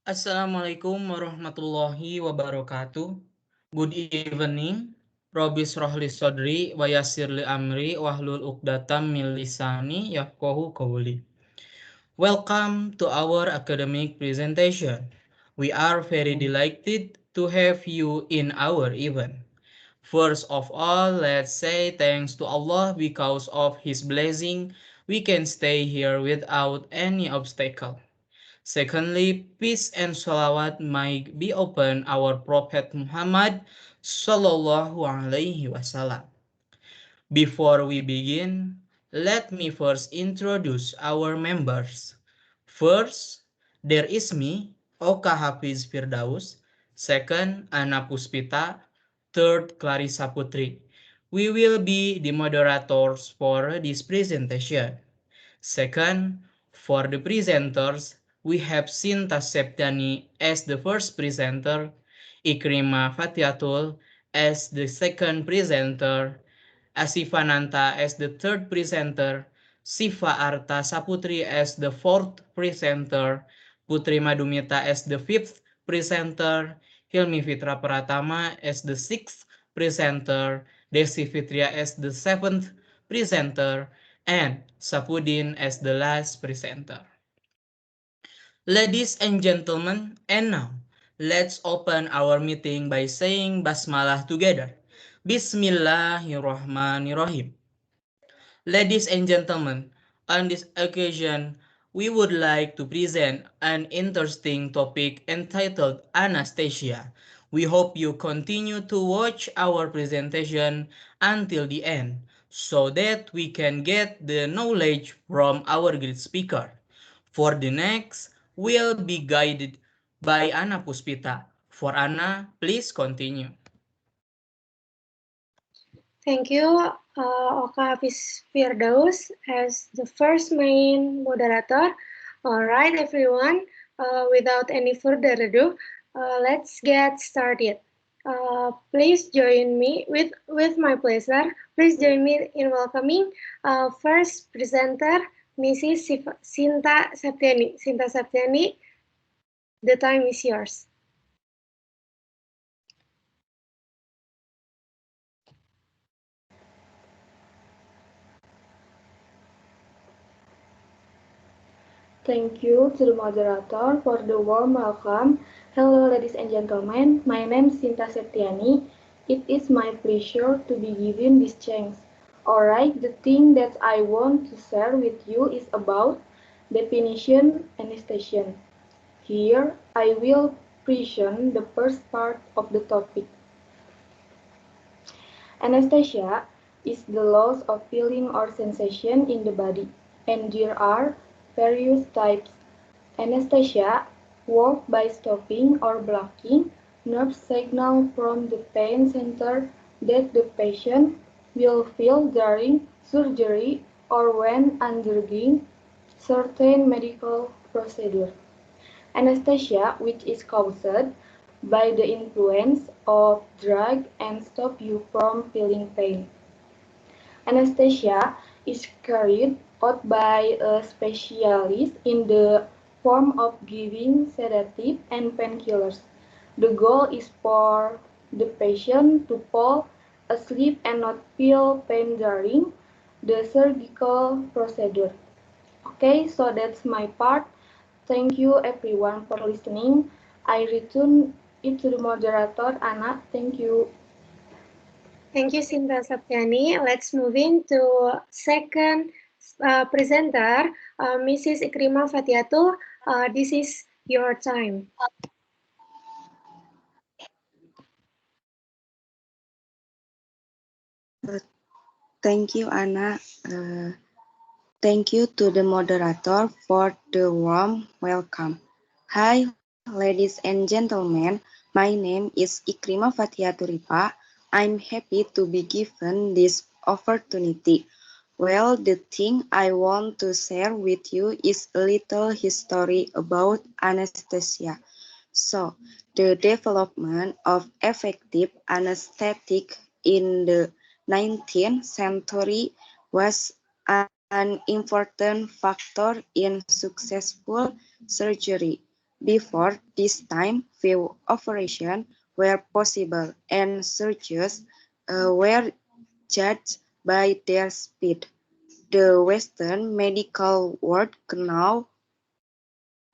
Assalamualaikum warahmatullahi wabarakatuh. Good evening. Robbi srohli sodri wa yassirli amri wahlul uqdatam min lisani yafqahu qawli. Welcome to our academic presentation. We are very delighted to have you in our event. First of all, let's say thanks to Allah because of His blessing we can stay here without any obstacle. Secondly, peace and salawat might be upon our Prophet Muhammad Sallallahu Alaihi Wasallam. Before we begin, let me first introduce our members. First, there is me, Oka Hafiz Firdaus. Second, Ana Puspita. Third, Clarissa Putri. We will be the moderators for this presentation. Second, for the presenters, we have Sinta Septiani as the first presenter, Ikrima Fatiatul as the second presenter, Asifananta as the third presenter, Siva Arta Saputri as the fourth presenter, Putri Madumita as the fifth presenter, Hilmi Fitra Pratama as the sixth presenter, Desi Fitria as the seventh presenter, and Sapudin as the last presenter. Ladies and gentlemen, and now, let's open our meeting by saying Basmalah together. Bismillahirrahmanirrahim. Ladies and gentlemen, on this occasion, we would like to present an interesting topic entitled Anastasia. We hope you continue to watch our presentation until the end, so that we can get the knowledge from our great speaker. For the next, we'll be guided by Ana Puspita. For Ana, please continue. Thank you, Oka Hafiz Firdaus, as the first main moderator. All right, everyone, without any further ado, let's get started. Please join me with my pleasure. Please join me in welcoming first presenter, Mrs. Sinta Septiani. Sinta Septiani, the time is yours. Thank you to the moderator for the warm welcome. Hello, ladies and gentlemen. My name is Sinta Septiani. It is my pleasure to be given this chance. Alright, the thing that I want to share with you is about definition anesthesia. Here, I will present the first part of the topic. Anesthesia is the loss of feeling or sensation in the body, and there are various types. Anesthesia works by stopping or blocking nerve signal from the pain center that the patient will feel during surgery or when undergoing certain medical procedure. Anesthesia, which is caused by the influence of drug and stop you from feeling pain. Anesthesia is carried out by a specialist in the form of giving sedative and painkillers. The goal is for the patient to fall asleep and not feel pain during the surgical procedure. Okay, so that's my part. Thank you everyone for listening. I return it to the moderator, Anna. Thank you. Thank you, Sinta Saptiani. Let's move into second presenter, Mrs. Ikrima Fatiatul. This is your time. Thank you, Anna. Thank you to the moderator for the warm welcome. Hi, ladies and gentlemen. My name is Ikrima Fatiaturipa. I'm happy to be given this opportunity. Well, the thing I want to share with you is a little history about anesthesia. So, the development of effective anesthetic in the 19th century was an important factor in successful surgery. Before this time, few operations were possible, and surgeons were judged by their speed. The Western medical world now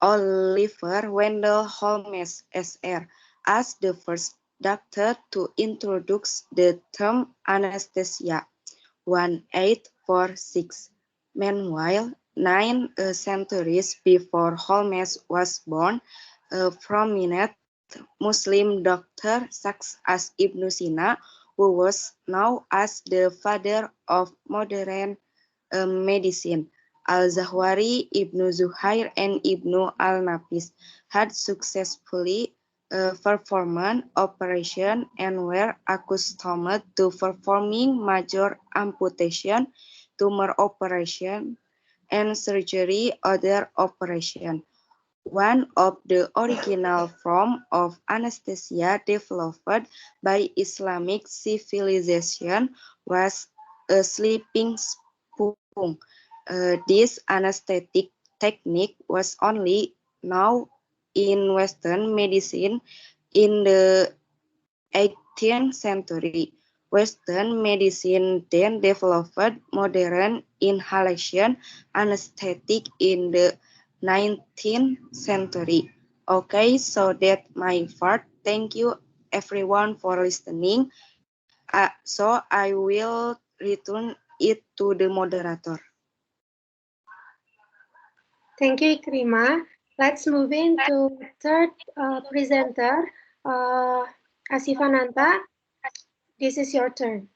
Oliver Wendell Holmes, SR, as the first doctor to introduce the term anesthesia, 1846. Meanwhile, 9 centuries before Holmes was born, a prominent Muslim doctor such as Ibn Sina, who was known as the father of modern medicine. Al-Zahwari, Ibnu Zuhair, and Ibnu al-Nafis had successfully performed operation and were accustomed to performing major amputation, tumor operation, and surgery other operation. One of the original forms of anesthesia developed by Islamic civilization was a sleeping spoon. This anesthetic technique was only known in Western medicine in the 18th century. Western medicine then developed modern inhalation anesthetic in the 19th century. Okay, so that my part. Thank you everyone for listening. So I will return it to the moderator. Thank you, Ikrima. Let's move into third presenter, Asifananta. This is your turn.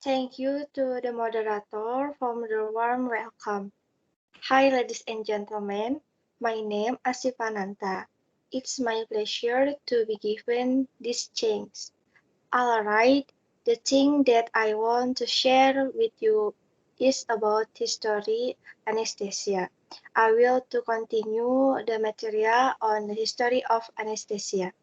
Thank you to the moderator for the warm welcome. Hi, ladies and gentlemen. My name is Asifananta. It's my pleasure to be given this chance. Alright, the thing that I want to share with you is about history anesthesia. I will to continue the material on the history of anesthesia.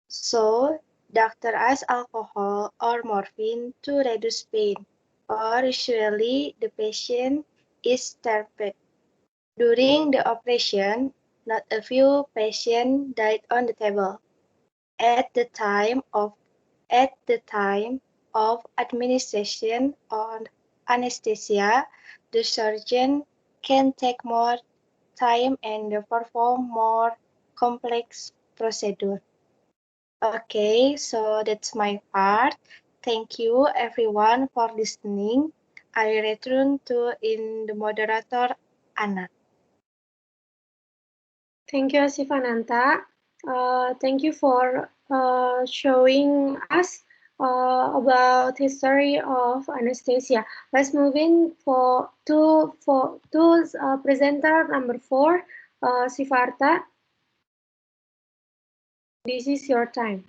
So, doctor adds alcohol or morphine to reduce pain, or usually the patient is starved. During the operation, not a few patients died on the table. At the time of administration of anesthesia, the surgeon can take more time and perform more complex procedure. Okay, so that's my part. Thank you everyone for listening. I return to in the moderator, Anna. Thank you, Asifananta. Thank you for showing us about history of anesthesia. Let's move in to presenter number 4, Sivarta. This is your time.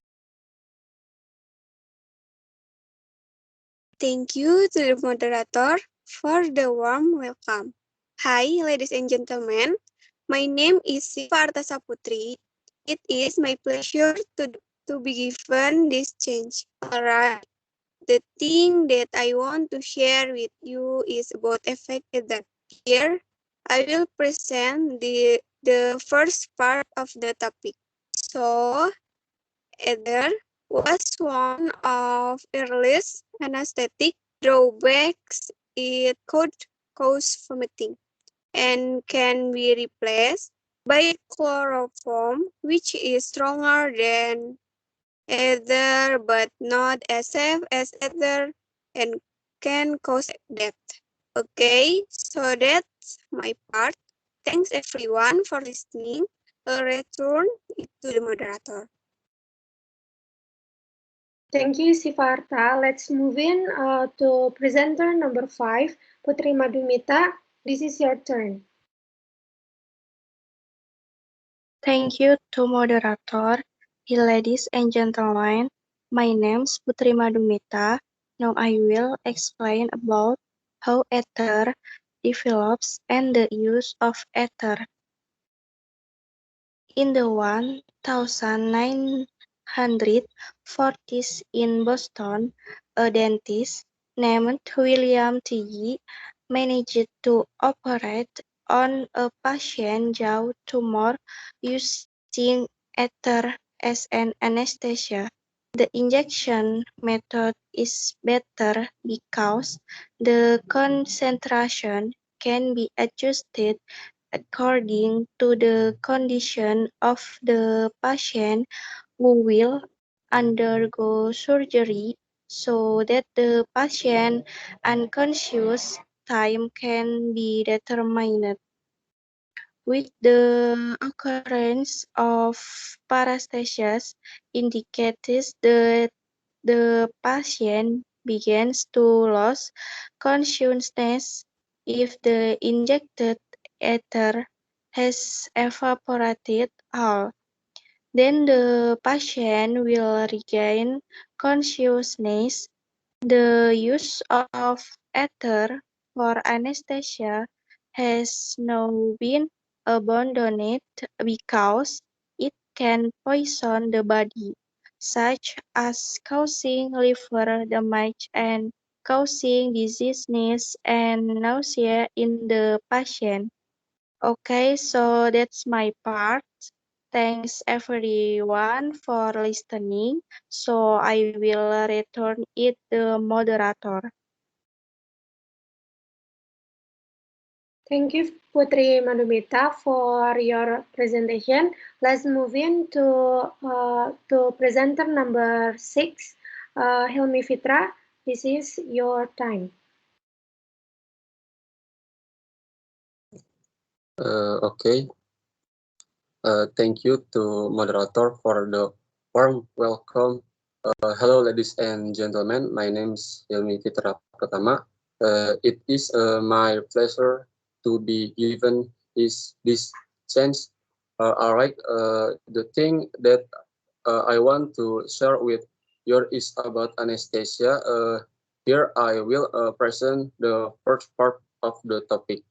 Thank you to the moderator for the warm welcome. Hi, ladies and gentlemen. My name is Sivarta Saputri. It is my pleasure to be given this chance. Alright, the thing that I want to share with you is about effect ether. Here, I will present the first part of the topic. So, ether was one of earliest anesthetic drawbacks. It could cause vomiting and can be replaced by chloroform, which is stronger than ether but not as safe as ether and can cause death. Okay, so that's my part. Thanks everyone for listening. I'll return it to the moderator. Thank you, Sivarta. Let's move in to presenter number 5, Putri Madhumita. This is your turn. Thank you to moderator. Ladies and gentlemen, my name is Putri Madhumita. Now I will explain about how ether develops and the use of ether. In the 1940s in Boston, a dentist named William T. managed to operate on a patient jaw tumor using ether as an anesthesia. The injection method is better because the concentration can be adjusted according to the condition of the patient who will undergo surgery so that the patient unconscious time can be determined. With the occurrence of paresthesias indicates that the patient begins to lose consciousness if the injected ether has evaporated all. Then the patient will regain consciousness. The use of ether for anesthesia has now been abandoned because it can poison the body, such as causing liver damage and causing dizziness and nausea in the patient. Okay, so that's my part. Thanks everyone for listening. So I will return it the moderator. Thank you, Putri Madhumita, for your presentation. Let's move in to presenter number 6, Hilmi Fitra. This is your time. Okay. Thank you to moderator for the warm welcome. Hello, ladies and gentlemen. My name is Hilmi Fitra Pratama. It is my pleasure to be given this chance. All right. The thing that I want to share with you is about anesthesia. Here I will present the first part of the topic.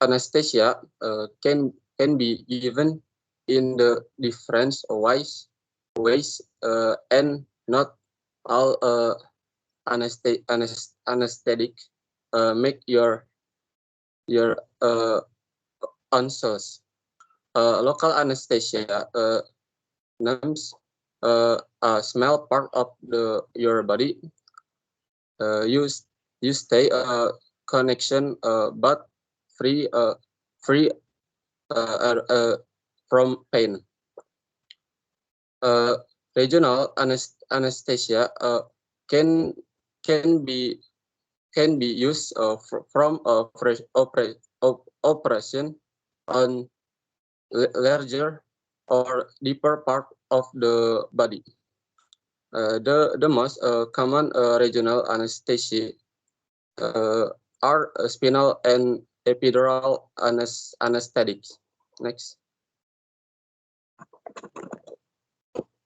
Anesthesia can be given in the different ways, and not all anesthetic make your answers. Local anesthesia numbs a small part of your body. You stay connection but free from pain. Regional anesthesia can be used from operation on larger or deeper part of the body. The most common regional anesthesia are spinal and epidural anesthetics. Next.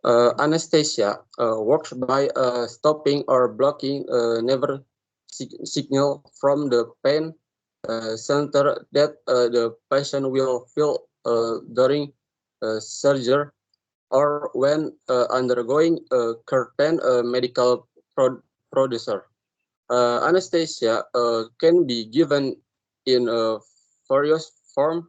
Anesthesia works by stopping or blocking nerve signal from the pain center that the patient will feel during surgery or when undergoing certain medical procedure. Anesthesia can be given in various forms,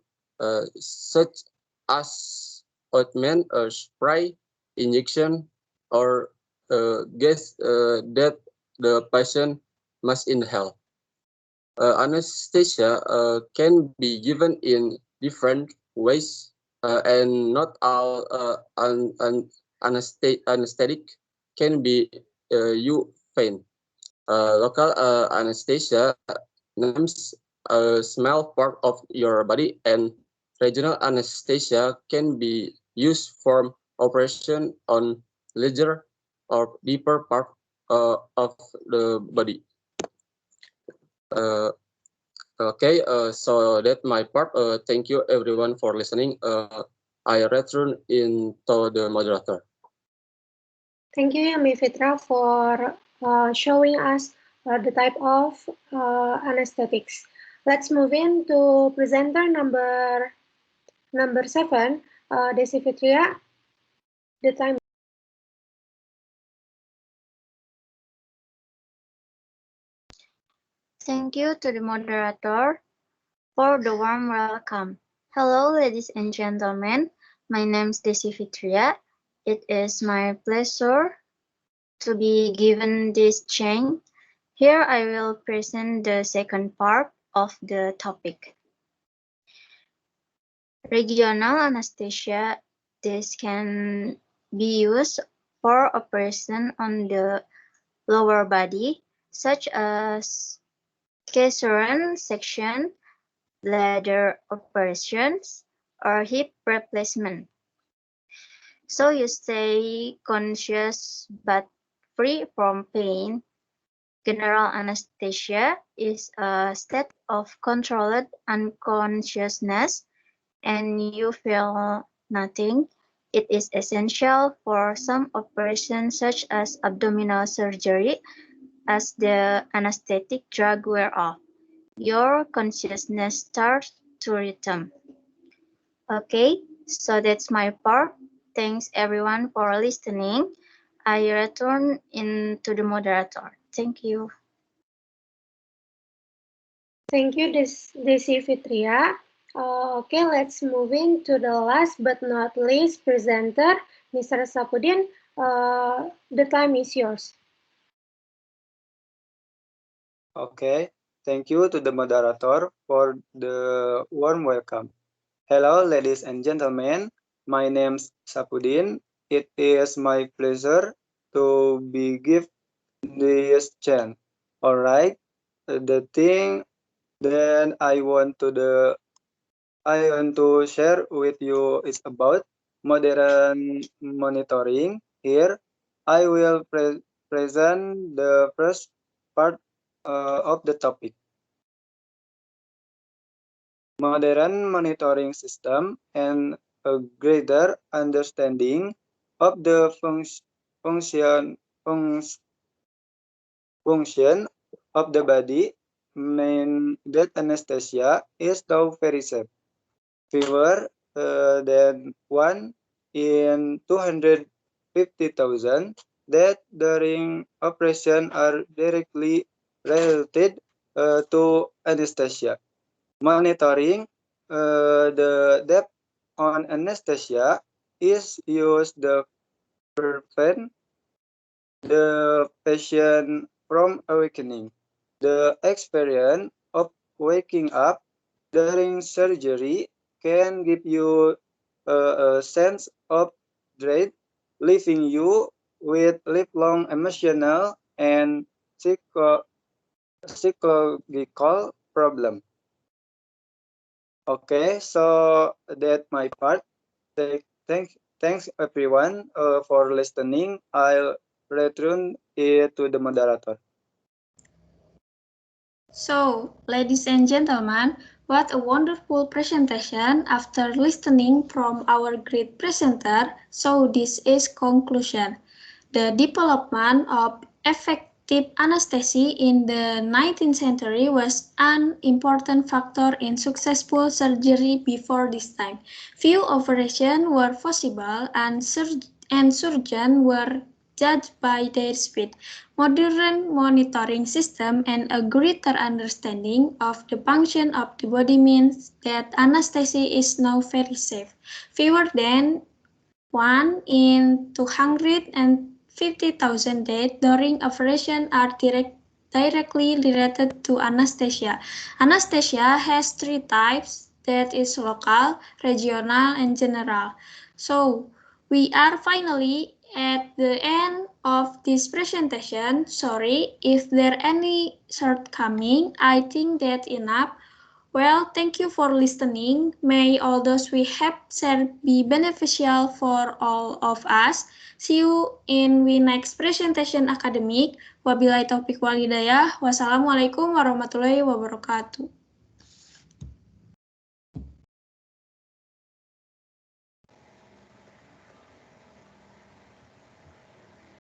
such as ointment, spray, injection, or gas that the patient must inhale. Anesthesia can be given in different ways, and not all anesthetic can be faint. Local anesthesia numbs a small part of your body, and regional anesthesia can be used for operation on larger or deeper part of the body. Okay, so that's my part. Thank you everyone for listening. I return into the moderator. Thank you, Hilmi Fitra, for showing us the type of anesthetics. Let's move in to presenter number 7, Desi Fitria. The time. Thank you to the moderator for the warm welcome. Hello, ladies and gentlemen. My name is Desi Fitria. It is my pleasure to be given this chance. Here I will present the second part of the topic. Regional anesthesia. This can be used for operation on the lower body, such as cesarean section, bladder operations, or hip replacement. So you stay conscious but free from pain. General anesthesia is a state of controlled unconsciousness and you feel nothing. It is essential for some operations such as abdominal surgery. As the anesthetic drug wears off, your consciousness starts to return. Okay, so that's my part. Thanks everyone for listening. I return into the moderator. Thank you. Thank you, Desi Fitria. Okay, let's move in to the last but not least presenter, Mr. Sapudin. The time is yours. Okay, thank you to the moderator for the warm welcome. Hello, ladies and gentlemen. My name's Sapudin. It is my pleasure to be given this chance. All right, the thing that I want to share with you is about modern monitoring. Here, I will present the first part of the topic. Modern monitoring system and a greater understanding of the function of the body mean that anesthesia is now very safe. Fewer than 1 in 250,000 that during operation are directly related to anesthesia. Monitoring the depth on anesthesia is used to prevent the patient from awakening. The experience of waking up during surgery can give you a sense of dread, leaving you with lifelong emotional and psychological problem. Okay, so that's my part. Thanks everyone for listening. I'll return it to the moderator. So, ladies and gentlemen, what a wonderful presentation. After listening from our great presenter, so this is conclusion. The development of effective anesthesia in the 19th century was an important factor in successful surgery before this time. Few operations were possible and surgeons were judged by their speed. Modern monitoring system and a greater understanding of the function of the body means that anesthesia is now very safe. Fewer than 1 in 250,000 deaths during operation are directly related to anesthesia. Anesthesia has 3 types, that is local, regional, and general. So, we are finally at the end of this presentation. Sorry if there are any shortcoming. I think that's enough. Well, thank you for listening. May all those we have shared be beneficial for all of us. See you in the next presentation academic. Wabillahi taufiq wal hidayah. Wassalamualaikum warahmatullahi wabarakatuh.